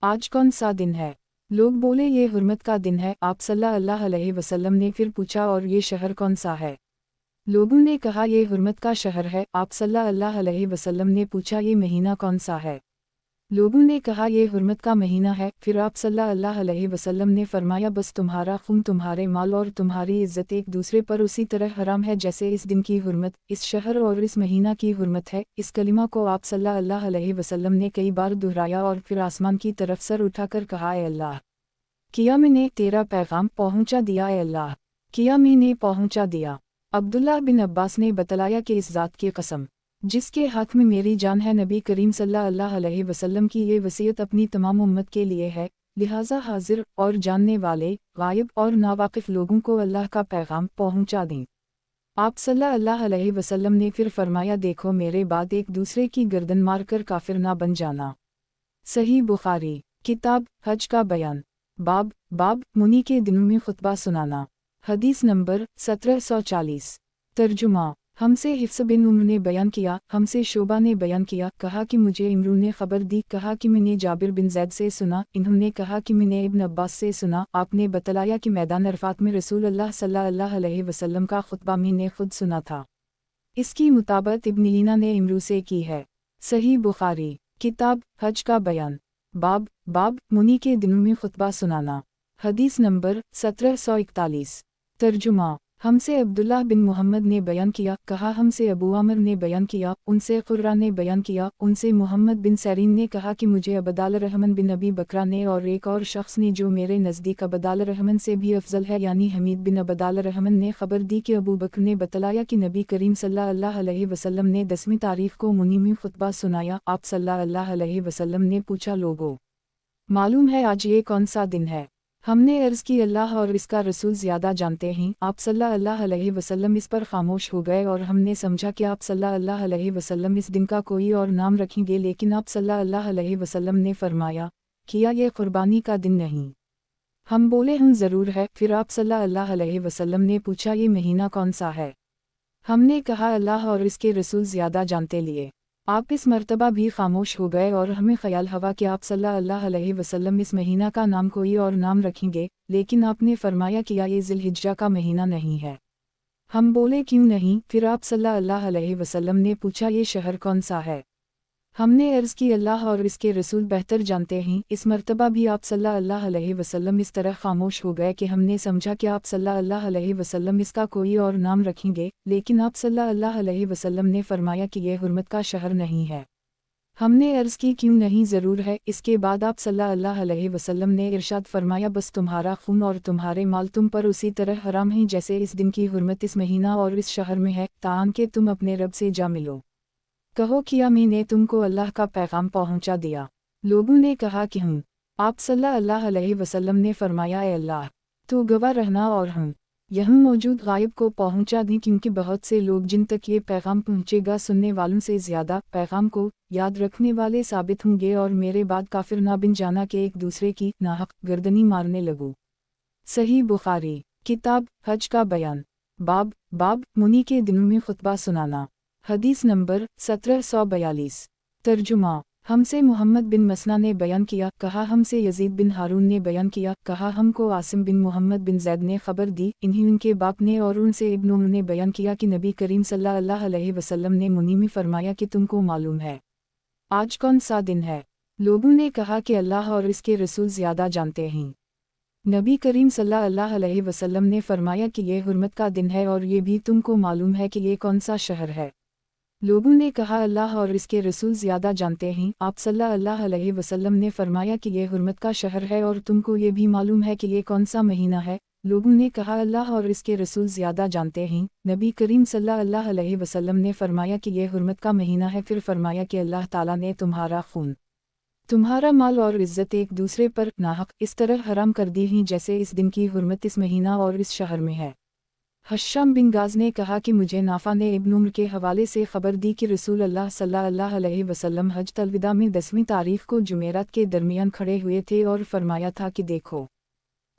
आज कौन सा दिन है? लोग बोले, ये हुर्मत का दिन है। आप सल्लल्लाहु अलैहि वसल्लम ने फिर पूछा, और ये शहर कौन सा है? लोगों ने कहा, ये हुर्मत का शहर है। आप सल्लल्लाहु अलैहि वसल्लम ने पूछा, ये महीना कौन सा है? लोगों ने कहा, ये हुर्मत का महीना है। फिर आप सल्लल्लाहु अलैहि वसल्लम ने फरमाया, बस तुम्हारा खून, तुम्हारे माल और तुम्हारी इज्जत एक दूसरे पर उसी तरह हराम है जैसे इस दिन की हुर्मत, इस शहर और इस महीना की हुर्मत है। इस कलिमा को आप सल्लल्लाहु अलैहि वसल्लम ने कई बार दोहराया और फिर आसमान की तरफ सर उठाकर कहा, ए अल्लाह, किया मैंने तेरा पैगाम पहुंचा दिया, ए अल्लाह, किया मैंने पहुंचा दिया। अब्दुल्लाह बिन अब्बास ने बतलाया कि इस ज़ात की कसम जिसके हाथ में मेरी जान है, नबी करीम सल्लल्लाहु अलैहि वसल्लम की ये वसीयत अपनी तमाम उम्मत के लिए है, लिहाजा हाजिर और जानने वाले, गायब और नावाकिफ़ लोगों को अल्लाह का पैगाम पहुंचा दें। आप सल्लल्लाहु अलैहि वसल्लम ने फिर फरमाया, देखो, मेरे बाद एक दूसरे की गर्दन मारकर काफिर ना बन जाना। सही बुखारी किताब हज का बयान। बाब मुनी के दिनों में खुतबा सुनाना। हदीस नंबर 1740। तर्जुमा। हमसे हिफ्स बिन उम्र ने बयान किया, हमसे शोबा ने बयान किया, कहा कि मुझे इमरू ने खबर दी, कहा कि मैंने जाबिर बिन ज़ैद से सुना, इन्होंने कहा कि मैंने इब्न अब्बास से सुना, आपने बतलाया कि मैदान अरफात में रसूल अल्लाह सल्लल्लाहु अलैहि वसल्लम का खुतबा मैंने खुद सुना था। इसकी मुताबिक इब्न ईना ने इमरू से की है। सही बुखारी किताब हज का बयान। बाब मुनी के दिनों में खुतबा सुनाना। हदीस नंबर 1741। तर्जुमा। हमसे अब्दुल्लाह बिन मोहम्मद ने बयान किया, कहा हमसे अबू आमर ने बयान किया, उनसे कुर्रा ने बयान किया, उनसे मोहम्मद बिन सैरीन ने कहा कि मुझे अबदाल रहमान बिन अबी बकरा ने और एक और शख्स ने जो मेरे नज़दीक अबदाल रहमान से भी अफजल है यानी हमीद बिन अबदाल रहमान ने खबर दी कि अबू बकर ने बतलाया कि नबी करीम सल्लल्लाहु अलैहि वसल्लम ने 10वीं तारीख को मुनी में खुतबा सुनाया। आप सल्लल्लाहु अलैहि वसल्लम ने पूछा, लोगों, मालूम है आज ये कौन सा दिन है? हमने अर्ज़ की, अल्लाह और इसका रसूल ज़्यादा जानते हैं। आप सल्लल्लाहु अलैहि वसल्लम इस पर खामोश हो गए और हमने समझा कि आप सल्लल्लाहु अलैहि वसल्लम इस दिन का कोई और नाम रखेंगे, लेकिन आप सल्लल्लाहु अलैहि वसल्लम ने फरमाया, किया ये कुर्बानी का दिन नहीं? हम बोले, हम ज़रूर है। फिर आप सल्लल्लाहु अलैहि वसल्लम ने पूछा, ये महीना कौन सा है? हमने कहा, अल्लाह और इसके रसूल ज़्यादा जानते लिए। आप इस मर्तबा भी खामोश हो गए और हमें ख्याल हुआ कि आप सल्लल्लाहु अलैहि वसल्लम इस महीना का नाम कोई और नाम रखेंगे, लेकिन आपने फरमाया कि ये ज़िलहिज्जा का महीना नहीं है। हम बोले क्यों नहीं? फिर आप सल्लल्लाहु अलैहि वसल्लम ने पूछा ये शहर कौन सा है? हमने अर्ज़ की अल्लाह और इसके रसूल बेहतर जानते हैं। इस मर्तबा भी आप सल्लल्लाहु अलैहि वसल्लम इस तरह खामोश हो गए कि हमने समझा कि आप सल्लल्लाहु अलैहि वसल्लम इसका कोई और नाम रखेंगे, लेकिन आप सल्लल्लाहु अलैहि वसल्लम ने फरमाया कि यह हुर्मत का शहर नहीं है। हमने अर्ज़ की क्यों नहीं, ज़रूर है। इसके बाद आप सल्लल्लाहु अलैहि वसल्लम ने इरशाद फरमाया बस तुम्हारा खून और तुम्हारे माल तुम पर उसी तरह हराम हैं जैसे इस दिन की हुर्मत इस महीना और इस शहर में है, तान के तुम अपने रब से जा मिलो। कहो कि मैंने तुमको अल्लाह का पैगाम पहुंचा दिया। लोगों ने कहा कि हूँ। आप सल्लल्लाहु अलैहि वसल्लम ने फरमाया ए अल्लाह, तो गवाह रहना और हम यहाँ मौजूद गायब को पहुंचा दी, क्योंकि बहुत से लोग जिन तक ये पैगाम पहुंचेगा सुनने वालों से ज़्यादा पैगाम को याद रखने वाले साबित होंगे और मेरे बाद काफिर ना बिन जाना के एक दूसरे की नाहक गर्दनी मारने लगो। सही बुखारी किताब हज का बयान बाब मुनी के दिनों में खुतबा सुनाना। हदीस नंबर 1742। तर्जुमा हमसे मोहम्मद बिन मसना ने बयान किया, कहा हमसे यजीद बिन हारून ने बयान किया, कहा हमको आसिम बिन मोहम्मद बिन जैद ने खबर दी, इन्हीं उनके बाप ने और उनसे इब्न उमर ने बयान किया कि नबी करीम सल्लल्लाहु अलैहि वसल्लम ने मुनी में फरमाया कि तुमको मालूम है आज कौन सा दिन है? लोगों ने कहा कि अल्लाह और इसके रसूल ज़्यादा जानते हैं। नबी करीम सल्लल्लाहु अलैहि वसल्लम ने फरमाया कि यह हुर्मत का दिन है और ये भी तुमको मालूम है कि ये कौन सा शहर है। लोगों ने कहा अल्लाह और इसके रसूल ज़्यादा जानते हैं। आप सल्लल्लाहु अलैहि वसल्लम ने फरमाया कि यह हुर्मत का शहर है और तुमको ये भी मालूम है कि ये कौन सा महीना है। लोगों ने कहा अल्लाह और इसके रसूल ज़्यादा जानते हैं। नबी करीम सल्लल्लाहु अलैहि वसल्लम ने फरमाया कि यह हुर्मत का महीना है। फिर फरमाया कि अल्लाह ताला ने तुम्हारा खून, तुम्हारा माल और इज़्ज़त एक दूसरे पर नाहक इस तरह हराम कर दी हैं जैसे इस दिन की हुर्मत इस महीना और इस शहर में है। हश्शाम बिन गाज ने कहा कि मुझे नाफा ने इब्न उमर के हवाले से खबर दी कि रसूल अल्लाह सल्लल्लाहु अलैहि वसल्लम हज तलविदा में 10वीं तारीख को जुमेरात के दरमियान खड़े हुए थे और फरमाया था कि देखो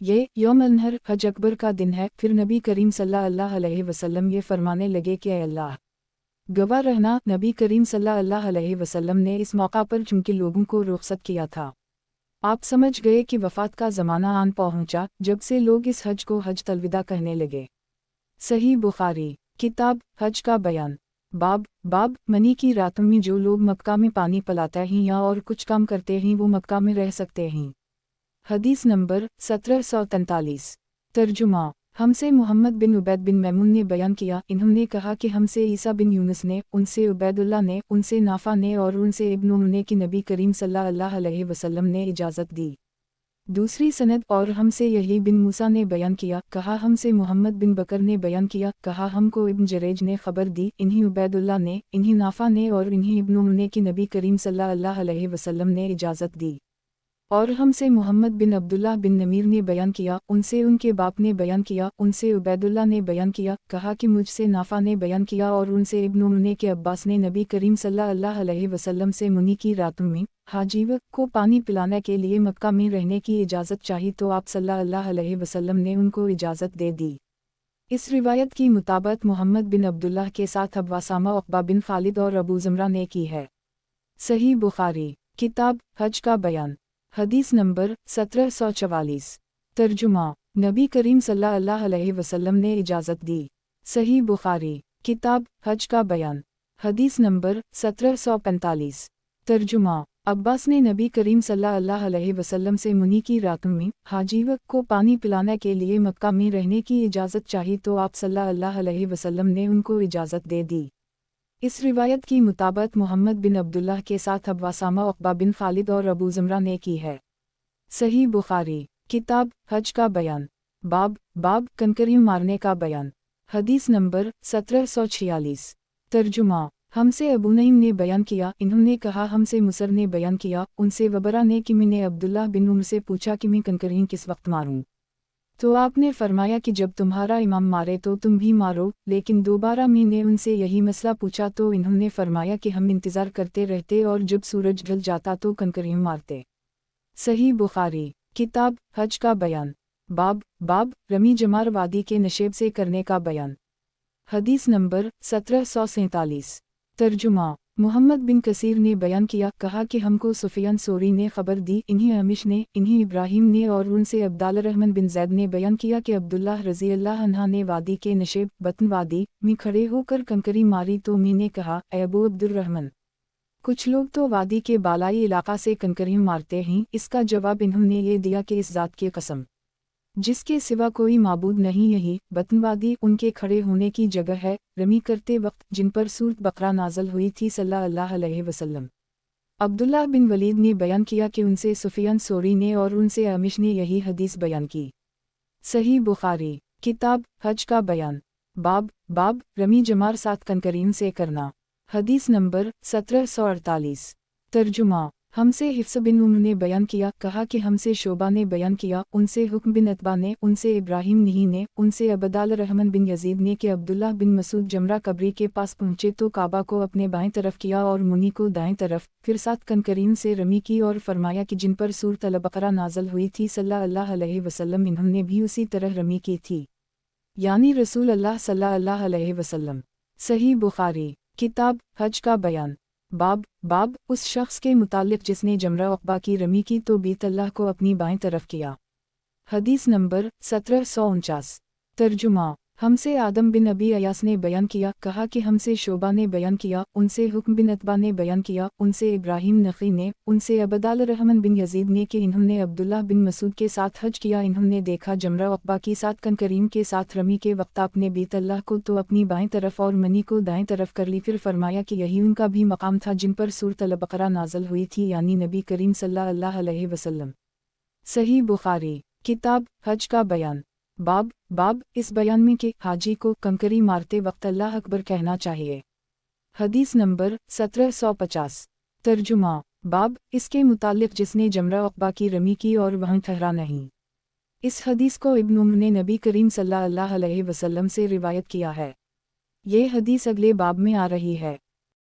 ये यौम अल-नहर हज अकबर का दिन है। फिर नबी करीम सल्लल्लाहु अलैहि वसल्लम ये फरमाने लगे कि ऐ अल्लाह गवाह रहना। नबी करीम सल्लल्लाहु अलैहि वसल्लम ने इस मौका पर चूंकि लोगों को रुखसत किया था, आप समझ गए कि वफ़ात का ज़माना आन पहुंचा, जब से लोग इस हज को हज तलविदा कहने लगे। सही बुखारी किताब हज का बयान बाब मनी की रातों में जो लोग मक्का में पानी पिलाते हैं या और कुछ काम करते हैं वो मक्का में रह सकते हैं। हदीस नंबर 1743। तर्जुमा हमसे मोहम्मद बिन उबैद बिन मैमून ने बयान किया, इन्होंने कहा कि हमसे ईसा बिन यूनुस ने, उनसे उबैदुल्लाह ने, उनसे नाफा ने और उनसे इब्न उमर ने कि नबी करीम सल्लल्लाहु अलैहि वसल्लम ने इजाज़त दी। दूसरी सनद और हमसे यही बिन मूसा ने बयान किया, कहा हमसे मोहम्मद बिन बकर ने बयान किया, कहा हमको इब्न जरेज ने खबर दी, इन्हीं उबैदुल्लाह ने, इन्हीं नाफा ने और इन्हीं इब्न उमर ने कि नबी करीम सल्लल्लाहु अलैहि वसल्लम ने इजाज़त दी। और हमसे मोहम्मद बिन अब्दुल्लाह बिन नमीर ने बयान किया, उनसे उनके बाप ने बयान किया, उनसे उबैदुल्लाह ने बयान किया, कहा कि मुझसे नाफा ने बयान किया और उनसे इब्न उमर ने कि अब्बास ने नबी करीम सल्लल्लाहु अलैहि वसल्लम से मुनी की रातों में हाजीव को पानी पिलाने के लिए मक्का में रहने की इजाज़त चाही तो आप सल्लल्लाहु अलैहि वसल्लम ने उनको इजाज़त दे दी। इस रिवायत की मुताबिक मोहम्मद बिन अब्दुल्लाह के साथ अबू उसामा, उक़बा बिन खालिद और अबू ज़मरा ने की है। सही बुखारी किताब हज का बयान। हदीस नंबर 1744। तर्जुमा नबी करीम सल्लल्लाहु अलैहि वसल्लम ने इजाज़त दी। सही बुखारी किताब हज का बयान। हदीस नंबर 1745। तर्जुमा अब्बास ने नबी करीम सल्लल्लाहु अलैहि वसल्लम से मुनी की रातों में हाजीव को पानी पिलाने के लिए मक्का में रहने की इजाज़त चाही तो आप सल्लल्लाहु अलैहि वसल्लम ने उनको इजाज़त दे दी। इस रिवायत की मुताबिक मोहम्मद बिन अब्दुल्लाह के साथ अबू उसामा, उक़बा बिन खालिद और अबू ज़मरा ने की है। सही बुखारी किताब हज का बयान। बाब कंकरियों मारने का बयान। हदीस नंबर 1746। तर्जुमा हमसे अबू नईम ने बयान किया, इन्होंने कहा हमसे मुसर ने बयान किया, उनसे वबरा ने कि मैंने अब्दुल्लाह बिन उमर से पूछा कि मैं कंकरियों किस वक्त मारूं, तो आपने फरमाया कि जब तुम्हारा इमाम मारे तो तुम भी मारो। लेकिन दोबारा मैंने उनसे यही मसला पूछा तो इन्होंने फरमाया कि हम इंतज़ार करते रहते और जब सूरज ढल जाता तो कंकरियों मारते। सही बुखारी किताब हज का बयान। बाब रमी जमार वादी के नशेब से करने का बयान। हदीस नंबर 1747। तर्जुमा محمد بن کثیر نے بیان کیا، کہا کہ ہم کو سفیان ثوری نے خبر دی، انہیں عامش نے، انہیں ابراہیم نے اور ان سے عبداللہ الرحمن بن زید نے بیان کیا کہ عبداللہ رضی اللہ عنہ نے وادی کے نشیب بطن وادی میں کھڑے ہو کر کنکری ماری تو میں نے کہا، اے ابو عبد الرحمن، کچھ لوگ تو وادی کے بالائی علاقہ سے کنکریاں مارتے ہیں۔ اس کا جواب انہوں نے یہ دیا کہ اس ذات کی قسم جس کے سوا کوئی معبود نہیں، یہی بطن وادی ان کے کھڑے ہونے کی جگہ ہے، رمی کرتے وقت جن پر سورۃ بقرہ نازل ہوئی تھی صلی اللہ علیہ وسلم۔ عبداللہ بن ولید نے بیان کیا کہ ان سے سفیان ثوری نے اور ان سے عامش نے یہی حدیث بیان کی۔ صحیح بخاری، کتاب حج کا بیان، باب رمی جمار سات کنکریوں سے کرنا، حدیث نمبر 1748۔ ترجمہ، ہم سے حفص بن عمر نے بیان کیا، کہا کہ ہم سے شعبہ نے بیان کیا، ان سے حکم بن عتبہ نے، ان سے ابراہیم نہیں نے، ان سے عبداللہ الرحمن بن یزید نے کہ عبداللہ بن مسعود جمرہ قبری کے پاس پہنچے تو کعبہ کو اپنے بائیں طرف کیا اور منی کو دائیں طرف، پھر 7 کنکریوں سے رمی کی اور فرمایا کہ جن پر سورۃ البقرہ نازل ہوئی تھی صلی اللہ علیہ وسلم انہوں نے بھی اسی طرح رمی کی تھی، یعنی رسول اللہ صلی اللہ علیہ وسلم۔ صحیح بخاری، کتاب حج کا بیان، باب اس شخص کے متعلق جس نے جمرہ عقبہ کی رمی کی تو بیت اللہ کو اپنی بائیں طرف کیا، حدیث نمبر 1749۔ ترجمہ، ہم سے آدم بن ابی ایاس نے بیان کیا، کہا کہ ہم سے شعبہ نے بیان کیا، ان سے حکم بن عتبہ نے بیان کیا، ان سے ابراہیم نخعی نے، ان سے عبداللہ الرحمن بن یزید نے کہ انہوں نے عبداللہ بن مسعود کے ساتھ حج کیا، انہوں نے دیکھا جمرہ عقبہ کی 7 کنکریوں کے ساتھ رمی کے وقت آپ نے بیت اللہ کو تو اپنی بائیں طرف اور منی کو دائیں طرف کر لی، پھر فرمایا کہ یہی ان کا بھی مقام تھا جن پر سورۃ البقرہ نازل ہوئی تھی، یعنی نبی کریم صلی اللہ علیہ وسلم۔ صحیح بخاری، کتاب حج کا بیان، باب اس بیان میں کہ حاجی کو کنکری مارتے وقت اللہ اکبر کہنا چاہیے، حدیث نمبر 1750۔ ترجمہ، باب اس کے متعلق جس نے جمرہ عقبہ کی رمی کی اور وہاں ٹھہرا نہیں۔ اس حدیث کو ابن عمر نے نبی کریم صلی اللہ علیہ وسلم سے روایت کیا ہے۔ یہ حدیث اگلے باب میں آ رہی ہے۔